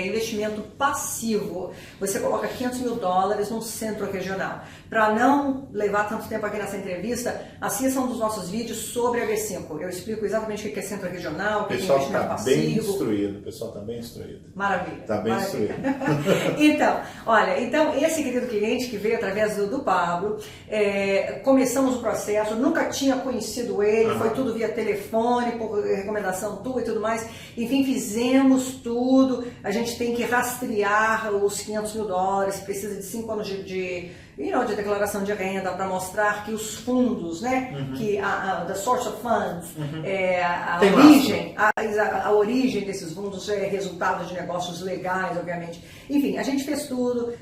investimento passivo. Você coloca $500 mil num centro regional. Para não levar tanto tempo aqui nessa entrevista, assista um dos nossos vídeos sobre EB5. Eu explico exatamente o que é centro regional, o que é investimento passivo. O pessoal está bem instruído. Maravilha. Está bem instruído. Então, esse querido cliente que veio através do Pablo, começamos o processo, nunca tinha conhecido ele, foi tudo via telefone, por recomendação tua e tudo mais. Enfim, fizemos tudo. A gente tem que rastrear os $500 mil, precisa de 5 anos de declaração de renda para mostrar que os fundos, né, que the source of funds, a origem desses fundos é resultado de negócios legais, obviamente. Enfim, a gente fez tudo,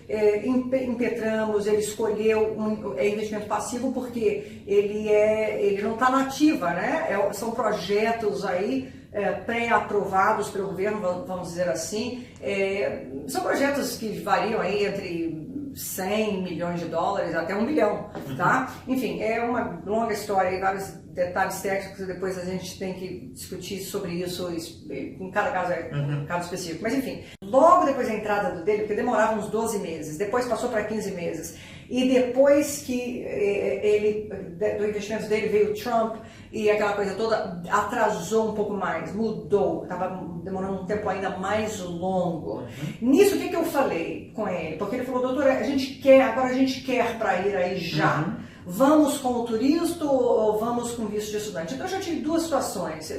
impetramos, ele escolheu investimento passivo porque ele não está na ativa, né? São projetos aí pré-aprovados pelo governo, vamos dizer assim. São projetos que variam aí entre $100 milhões até $1 bilhão, tá? Enfim, é uma longa história e vários detalhes técnicos e depois a gente tem que discutir sobre isso em cada caso, caso específico. Mas enfim, logo depois da entrada dele, porque demorava uns 12 meses, depois passou para 15 meses, e depois que do investimento dele veio o Trump e aquela coisa toda, atrasou um pouco mais, mudou, estava demorando um tempo ainda mais longo. Nisso, o que eu falei com ele? Porque ele falou, doutora, agora a gente quer para ir aí já. Vamos com o turista ou vamos com visto de estudante? Então eu já tive duas situações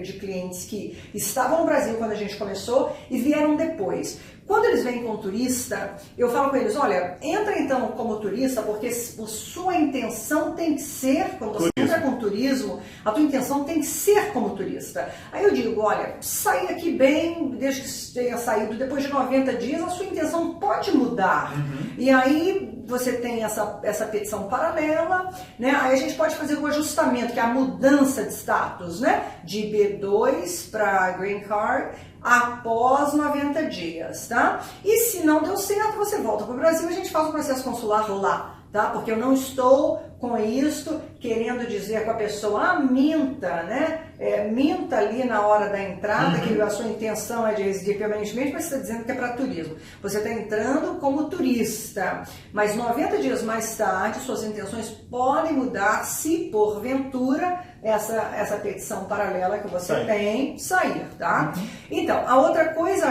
de clientes que estavam no Brasil quando a gente começou e vieram depois. Quando eles vêm com turista, eu falo com eles, olha, entra então como turista, porque a sua intenção tem que ser, quando você entra com turismo, a tua intenção tem que ser como turista. Aí eu digo, olha, sair aqui bem, desde que tenha saído depois de 90 dias, a sua intenção pode mudar. E aí você tem essa petição paralela, né? Aí a gente pode fazer o ajustamento, que é a mudança de status, né? De B2 para Green Card, após 90 dias, tá? E se não deu certo, você volta para o Brasil e a gente faz o processo consular lá, tá? Porque eu não estou com isto querendo dizer com a pessoa, minta, né? Minta ali na hora da entrada, que a sua intenção é de residir permanentemente, mas você está dizendo que é para turismo. Você está entrando como turista, mas 90 dias mais tarde, suas intenções podem mudar se, porventura, essa petição paralela que você tem sair, tá? Então, a outra coisa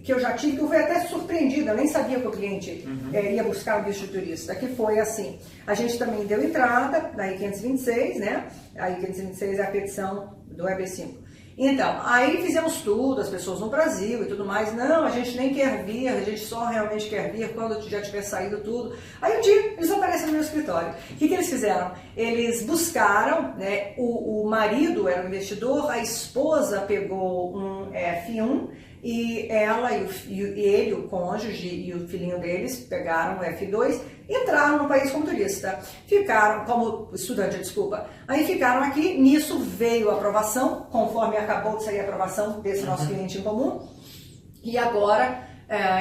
que eu já tive, que eu fui até surpreendida, eu nem sabia que o cliente ia buscar o visto de turista, que foi assim, a gente também deu entrada na I-526, né? A I-526 é a petição do EB5. Então, aí fizemos tudo, as pessoas no Brasil e tudo mais, não, a gente nem quer vir, a gente só realmente quer vir quando já tiver saído tudo. Aí um dia eles aparecem no meu escritório. O que eles fizeram? Eles buscaram, né, o marido era um investidor, a esposa pegou um F1 e ela e ele, o cônjuge e o filhinho deles pegaram o F2, entraram no país como turista, ficaram como estudante, desculpa, aí ficaram aqui, nisso veio a aprovação, conforme acabou de sair a aprovação desse nosso cliente em comum, e agora,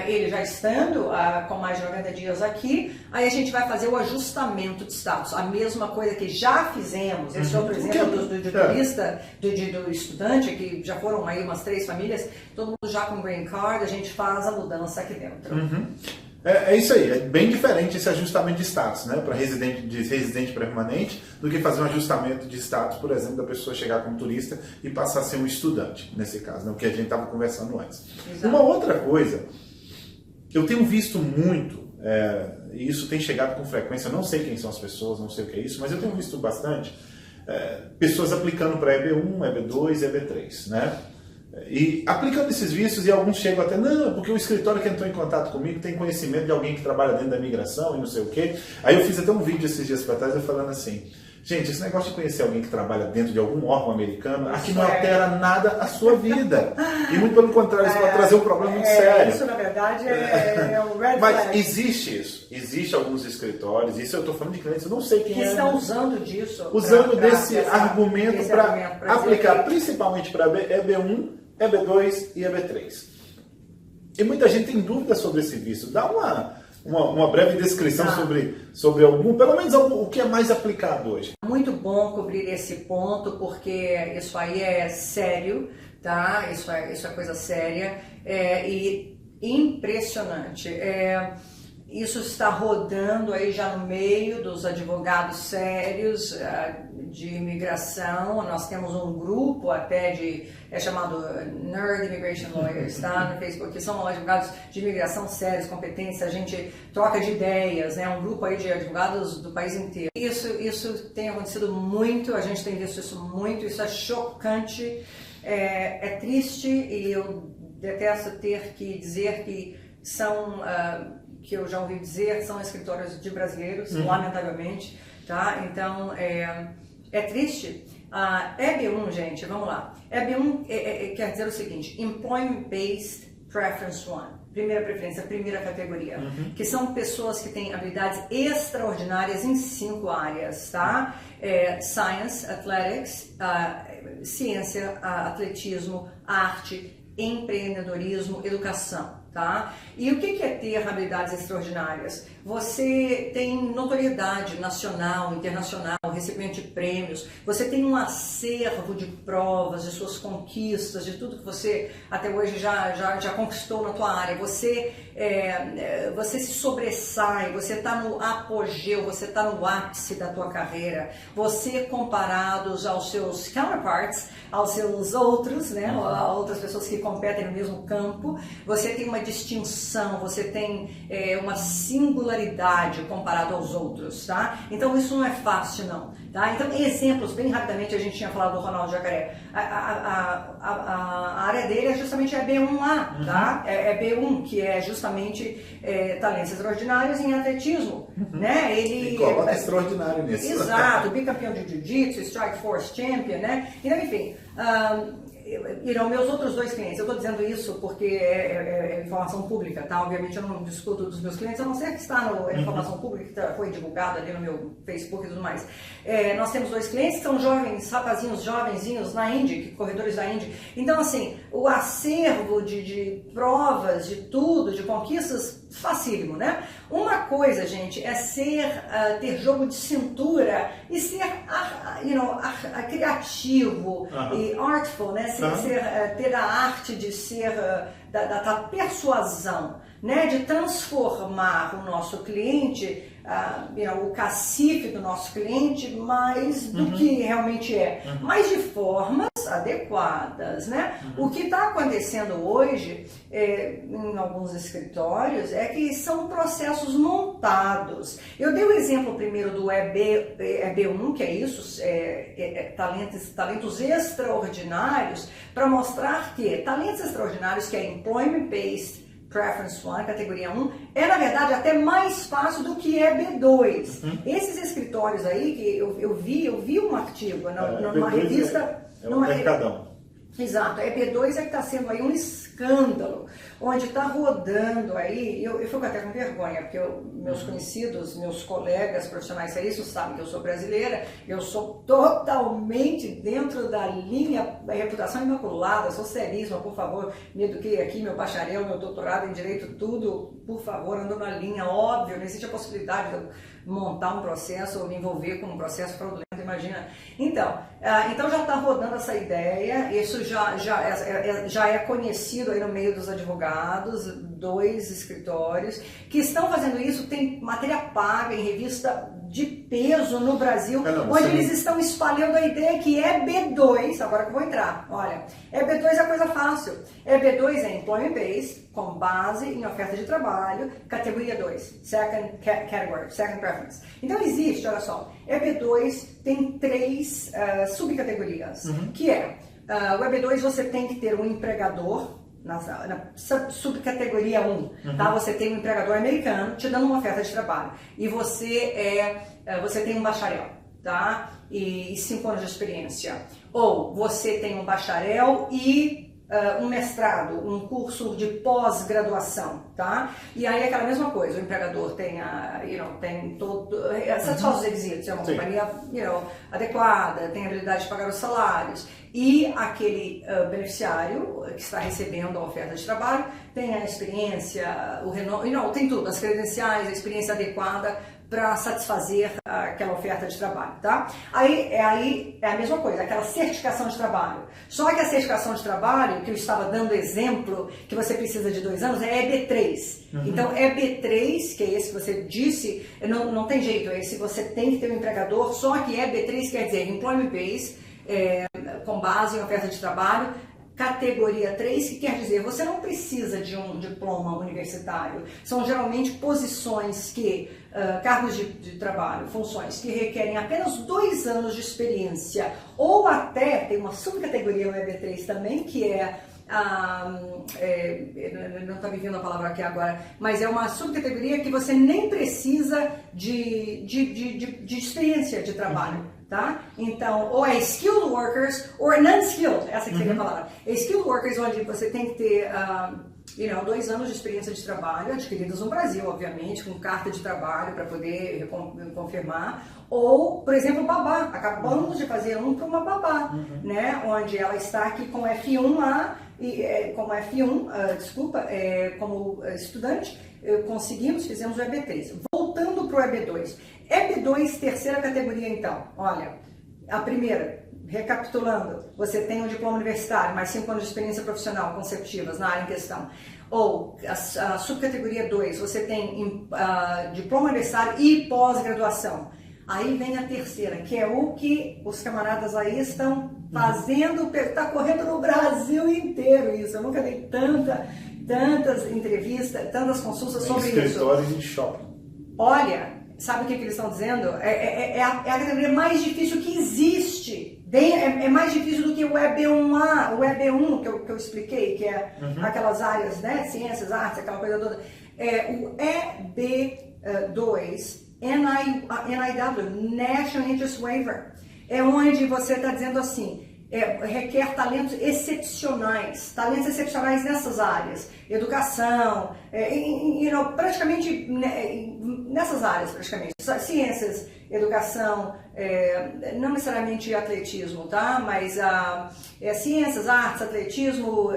ele já estando com mais de 90 dias aqui, aí a gente vai fazer o ajustamento de status, a mesma coisa que já fizemos, esse outro exemplo do turista, do estudante, que já foram aí umas 3 famílias, todo mundo já com green card, a gente faz a mudança aqui dentro. É isso aí, é bem diferente esse ajustamento de status, né, para residente permanente, do que fazer um ajustamento de status, por exemplo, da pessoa chegar como turista e passar a ser um estudante, nesse caso, né, o que a gente estava conversando antes. Exato. Uma outra coisa, eu tenho visto muito, e isso tem chegado com frequência, não sei quem são as pessoas, não sei o que é isso, mas eu tenho visto bastante pessoas aplicando para EB1, EB2, EB3, né? E aplicando esses vistos, e alguns chegam até, não, porque o escritório que entrou em contato comigo tem conhecimento de alguém que trabalha dentro da migração e não sei o quê. Aí eu fiz até um vídeo esses dias para trás, eu falando assim, Gente, esse negócio de conhecer alguém que trabalha dentro de algum órgão americano, aqui não altera nada a sua vida. E muito pelo contrário, isso pode trazer um problema muito sério. Isso, na verdade, é um red flag. Mas existe isso. Existe alguns escritórios, isso eu estou falando de clientes, eu não sei quem que estão usando disso. Usando desse argumento para aplicar principalmente para EB1, EB2 e EB3. E muita gente tem dúvidas sobre esse visto. Dá uma breve descrição sobre algum, pelo menos o que é mais aplicado hoje. Muito bom cobrir esse ponto, porque isso aí é sério, tá? Isso é coisa séria e impressionante. Isso está rodando aí já no meio dos advogados sérios de imigração. Nós temos um grupo até chamado Nerd Immigration Lawyers, tá? No Facebook, que são advogados de imigração sérios, competentes, a gente troca de ideias, né? Um grupo aí de advogados do país inteiro. Isso tem acontecido muito, a gente tem visto isso muito, isso é chocante, é triste, e eu detesto ter que dizer que são... que eu já ouvi dizer, são escritórios de brasileiros, lamentavelmente, tá? Então, é triste. EB1, gente, vamos lá. EB1 quer dizer o seguinte, Employment Based Preference 1, primeira preferência, primeira categoria, que são pessoas que têm habilidades extraordinárias em 5 áreas, tá? Science, Athletics, ciência, atletismo, arte, empreendedorismo, educação. Tá? E o que é ter habilidades extraordinárias? Você tem notoriedade nacional, internacional, recebimento de prêmios, você tem um acervo de provas, de suas conquistas, de tudo que você até hoje já conquistou na tua área, você se sobressai, você está no apogeu, você está no ápice da tua carreira, você comparados aos seus counterparts, aos seus outros, né, a outras pessoas que competem no mesmo campo, você tem uma distinção, você tem uma singularidade comparado aos outros, tá? Então isso não é fácil não, tá? Então exemplos, bem rapidamente, a gente tinha falado do Ronaldo Jacaré, a área dele é justamente a B1A, tá? É B1, que é justamente talentos extraordinários em atletismo, né? Ele coloca extraordinário nisso. Exato, bicampeão de jiu-jitsu, Strike Force Champion, né? Então, enfim, meus outros 2 clientes, eu estou dizendo isso porque é informação pública, tá? Obviamente eu não discuto dos meus clientes, a não ser que está na informação pública, que foi divulgada ali no meu Facebook e tudo mais. Nós temos 2 clientes que são jovens, rapazinhos, jovenzinhos na Indy, corredores da Indy. Então, assim, o acervo de provas, de tudo, de conquistas, facílimo, né? Uma coisa, gente, é ter jogo de cintura e ser criativo e artful, né? Ter a arte de ser da persuasão, né? De transformar o nosso cliente, o cacife do nosso cliente, mais do que realmente é, mas de formas adequadas, né? O que está acontecendo hoje em alguns escritórios é que são processos montados. Eu dei o exemplo primeiro do EB1, que é isso, talentos extraordinários, para mostrar que talentos extraordinários, que é Employment Based Preference 1, categoria 1, é na verdade até mais fácil do que EB2. Esses escritórios aí, que eu vi um artigo numa revista... É um mercadão. Exato, a EB2 é que está sendo aí um escândalo, onde está rodando aí, eu fico até com vergonha, porque meus conhecidos, meus colegas profissionais seríssimos sabem que eu sou brasileira, eu sou totalmente dentro da linha da reputação imaculada, sou seríssima, por favor, me eduquei aqui, meu bacharel, meu doutorado em Direito, tudo, por favor, ando na linha, óbvio, não existe a possibilidade de eu montar um processo ou me envolver com um processo fraudulento, imagina. Então já está rodando essa ideia, isso já é conhecido aí no meio dos advogados, 2 escritórios que estão fazendo isso, tem matéria paga em revista de peso no Brasil, onde eles estão espalhando a ideia que EB2, agora que eu vou entrar, olha, EB2 é coisa fácil, EB2 é Employment Based, com base em oferta de trabalho, categoria 2, Second Category, Second Preference. Então existe, olha só, EB2 tem 3 subcategorias, que o EB2 você tem que ter um empregador, na subcategoria 1, tá? Você tem um empregador americano te dando uma oferta de trabalho e você tem um bacharel, tá? E 5 anos de experiência. Ou você tem um bacharel e um mestrado, um curso de pós-graduação, tá? E aí é aquela mesma coisa, o empregador tem tem todo, satisfaz os requisitos, é uma companhia, adequada, tem a habilidade de pagar os salários, e aquele beneficiário que está recebendo a oferta de trabalho tem a experiência, tem tudo, as credenciais, a experiência adequada para satisfazer aquela oferta de trabalho, tá? Aí é a mesma coisa, aquela certificação de trabalho. Só que a certificação de trabalho, que eu estava dando exemplo, que você precisa de 2 anos, é EB3. Então, EB3, que é esse que você disse, não tem jeito, esse você tem que ter um empregador, só que EB3 quer dizer Employment Base, com base em oferta de trabalho, categoria 3, que quer dizer, você não precisa de um diploma universitário. São geralmente posições cargos de trabalho, funções que requerem apenas 2 anos de experiência, ou até, tem uma subcategoria no EB3 também, que não está me vindo a palavra aqui agora, mas é uma subcategoria que você nem precisa de experiência de trabalho. Tá? Então, ou é skilled workers ou non-skilled, essa que seria a palavra. Skilled workers, onde você tem que ter 2 anos de experiência de trabalho, adquiridos no Brasil, obviamente, com carta de trabalho para poder confirmar. Ou, por exemplo, babá. Acabamos de fazer um para uma babá, né? Onde ela está aqui com F1A, como estudante, fizemos o EB3. Voltando para o EB2. EB2, terceira categoria, então. Olha, a primeira, recapitulando, você tem um diploma universitário, mais 5 anos de experiência profissional consecutivas na área em questão. Ou a subcategoria 2, você tem diploma universitário e pós-graduação. Aí vem a terceira, que é o que os camaradas aí estão fazendo, está correndo no Brasil inteiro isso. Eu nunca dei tantas entrevistas, tantas consultas sobre isso. Escritórios e shopping. Olha, sabe o que eles estão dizendo? É a categoria mais difícil que existe. É mais difícil do que o EB1A, o EB1 que eu expliquei, que é aquelas áreas, né? Ciências, artes, aquela coisa toda. O EB2, NIW, National Interest Waiver, é onde você está dizendo assim, requer talentos excepcionais nessas áreas, educação, praticamente nessas áreas, ciências, educação, não necessariamente atletismo, tá? Mas ciências, artes, atletismo,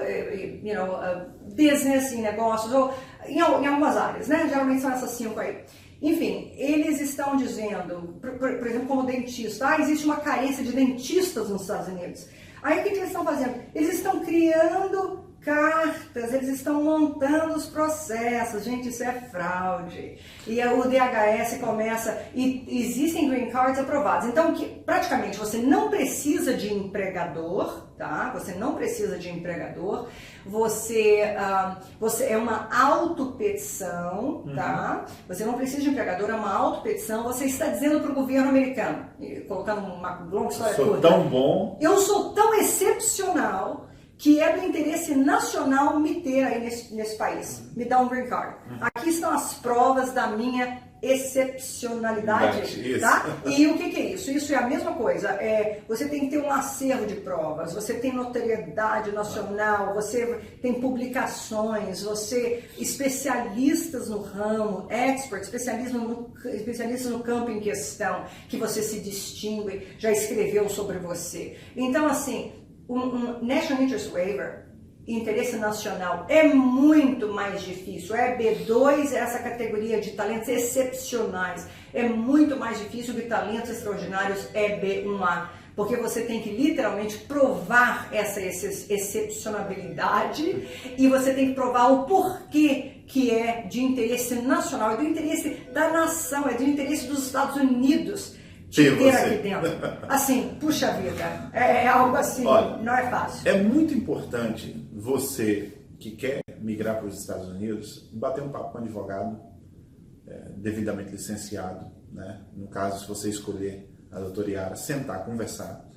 business, em negócios, ou em algumas áreas, né? Geralmente são essas 5 aí. Enfim, eles estão dizendo, por exemplo, como dentista, existe uma carência de dentistas nos Estados Unidos. Aí o que eles estão fazendo? Eles estão criando cartas, eles estão montando os processos. Gente, isso é fraude. E o DHS começa, e existem green cards aprovados. Então, praticamente, você não precisa de empregador, tá? Você não precisa de empregador. Você é uma autopetição, tá? Você não precisa de empregador, é uma autopetição. Você está dizendo para o governo americano, colocando uma longa história curta. Eu sou tão bom. Eu sou tão excepcional que é do interesse nacional me ter aí nesse país, me dar um green card. Aqui estão as provas da minha excepcionalidade, tá? E o que é isso? Isso é a mesma coisa. Você tem que ter um acervo de provas, você tem notoriedade nacional, você tem publicações, especialistas no ramo, especialistas no campo em questão, que você se distingue, já escreveu sobre você. Então, assim, um National Interest Waiver, interesse nacional, é muito mais difícil. EB2 é essa categoria de talentos excepcionais. É muito mais difícil que talentos extraordinários EB1A, porque você tem que literalmente provar essa excepcionalidade e você tem que provar o porquê que é de interesse nacional, é do interesse da nação, é do interesse dos Estados Unidos. Ter aqui dentro. Assim, puxa vida, é algo assim. Olha, não é fácil. É muito importante você que quer migrar para os Estados Unidos bater um papo com um advogado devidamente licenciado, né? No caso, se você escolher a doutora Yara, sentar, conversar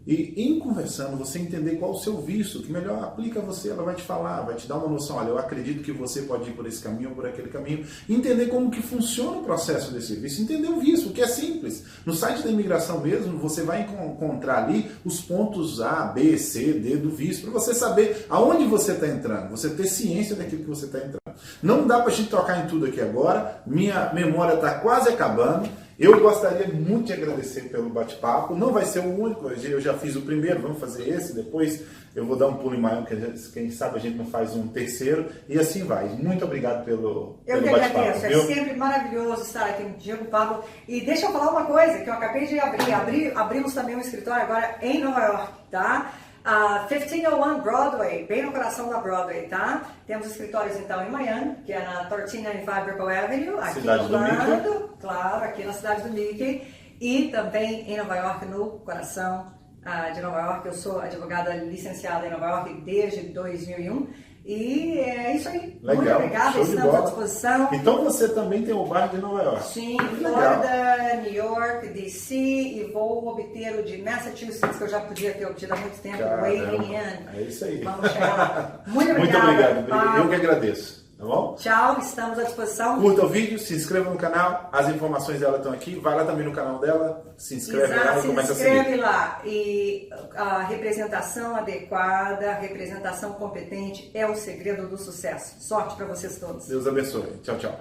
E em conversando, você entender qual o seu visto, que melhor aplica a você, ela vai te falar, vai te dar uma noção, olha, eu acredito que você pode ir por esse caminho ou por aquele caminho. Entender como que funciona o processo desse visto, entender o visto, o que é simples. No site da imigração mesmo, você vai encontrar ali os pontos A, B, C, D do visto, para você saber aonde você está entrando, você ter ciência daquilo que você está entrando. Não dá para a gente tocar em tudo aqui agora, minha memória está quase acabando. Eu gostaria muito de agradecer pelo bate-papo. Não vai ser o único, eu já fiz o primeiro, vamos fazer esse, depois eu vou dar um pulo em maior, quem sabe a gente não faz um terceiro, e assim vai. Muito obrigado pelo bate-papo. Eu que agradeço, é sempre maravilhoso estar aqui no Diego, Pablo. E deixa eu falar uma coisa, que eu acabei de abrimos também um escritório agora em Nova York, tá? 1501 Broadway, bem no coração da Broadway, tá? Temos escritórios então em Miami, que é na 1395 Ripple Avenue, aqui cidade no Orlando, claro, aqui na cidade do Mickey, e também em Nova York, no coração de Nova York. Eu sou advogada licenciada em Nova York desde 2001. E é isso aí. Legal. Muito obrigada, estamos à disposição. Então você também tem o bairro de Nova York. Sim, Flórida, New York, DC, e vou obter o de Massachusetts, que eu já podia ter obtido há muito tempo. Waiting in. É isso aí. Vamos chegar lá. Muito obrigada. Muito obrigado. Eu que agradeço. Tá bom? Tchau, estamos à disposição. Curta o vídeo, se inscreva no canal, as informações dela estão aqui, vai lá também no canal dela, se inscreve lá e começa a seguir. Se inscreve lá. E a representação adequada, a representação competente é o segredo do sucesso. Sorte para vocês todos. Deus abençoe. Tchau, tchau.